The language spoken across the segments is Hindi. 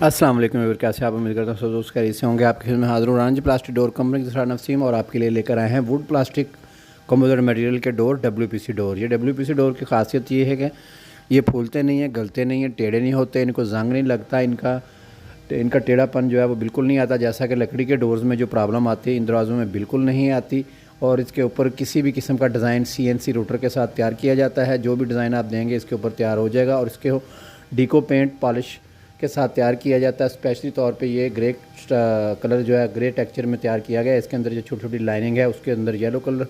अस्सलाम वालेकुम व्यूअर, कैसे आप? उम्मीद करता हूँ सब दोस्त खैरियत से होंगे। आपके खिदमत में हाजिर हूँ राना जी प्लास्टिक डोर कंपनी के साथ नफसीम, और आपके लिए लेकर आए हैं वुड प्लास्टिक कंपोजिट मटेरियल के डोर WPC डोर। ये WPC डोर की खासियत ये है कि ये फूलते नहीं हैं, गलते नहीं हैं, टेढ़े नहीं होते, इनको जंग नहीं लगता, इनका टेढ़ापन जो है वो बिल्कुल नहीं आता, जैसा कि लकड़ी के डोर्स में जो प्रॉब्लम आती है इन दरवाज़ों में बिल्कुल नहीं आती। और इसके ऊपर किसी भी किस्म का डिज़ाइन CNC रूटर के साथ तैयार किया जाता है। जो भी डिज़ाइन आप देंगे इसके ऊपर तैयार हो जाएगा, और इसके डीको पेंट पॉलिश के साथ तैयार किया जाता है। स्पेशली तौर पे ये ग्रे कलर जो है ग्रे टेक्सचर में तैयार किया गया है। इसके अंदर जो छोटी छोटी लाइनिंग है उसके अंदर येलो कलर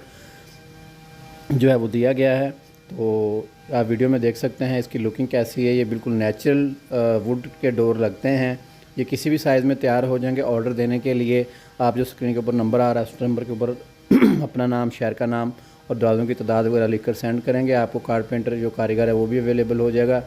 जो है वो दिया गया है। तो आप वीडियो में देख सकते हैं इसकी लुकिंग कैसी है। ये बिल्कुल नेचुरल वुड के डोर लगते हैं। ये किसी भी साइज़ में तैयार हो जाएंगे। ऑर्डर देने के लिए आप जो स्क्रीन के ऊपर नंबर आ रहा है उस नंबर के ऊपर अपना नाम, शहर का नाम और दरवाज़ों की तादाद वगैरह लिख कर सेंड करेंगे। आपको कारपेंटर जो कारीगर है वो भी अवेलेबल हो जाएगा।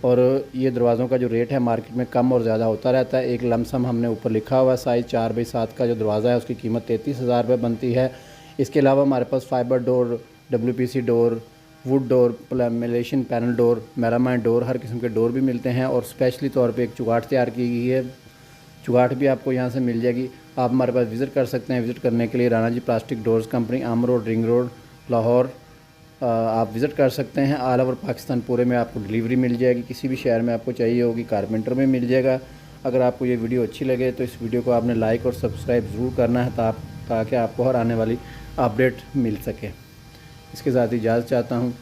और ये दरवाज़ों का जो रेट है मार्केट में कम और ज़्यादा होता रहता है। एक लमसम हमने ऊपर लिखा हुआ साइज़ 4x7 का जो दरवाज़ा है उसकी कीमत 33,000 रुपये बनती है। इसके अलावा हमारे पास fibre door, WPC door, wood door, Malaysian panel door, melamine door, हर किस्म के डोर भी मिलते हैं। और स्पेशली तौर पे एक चुगाट तैयार की गई है। चुगाट भी आपको यहाँ से मिल जाएगी। आप हमारे पास विज़िट कर सकते हैं। विज़िट करने के लिए राना जी प्लास्टिक डोर्स कंपनी, आम रोड, रिंग रोड, लाहौर आप विज़िट कर सकते हैं। ऑल ओवर पाकिस्तान पूरे में आपको डिलीवरी मिल जाएगी। किसी भी शहर में आपको चाहिए होगी कारपेंटर में मिल जाएगा। अगर आपको ये वीडियो अच्छी लगे तो इस वीडियो को आपने लाइक और सब्सक्राइब ज़रूर करना है ताकि आपको हर आने वाली अपडेट मिल सके। इसके साथ ही इजाज़त चाहता हूँ।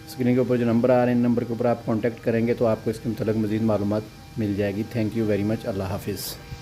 स्क्रीन के ऊपर जो नंबर आ रहे हैं इन नंबर के ऊपर आप कॉन्टैक्ट करेंगे तो आपको इसके मतलब मज़ीद मालूमात मिल जाएगी। Thank you very much. अल्लाह हाफिज़।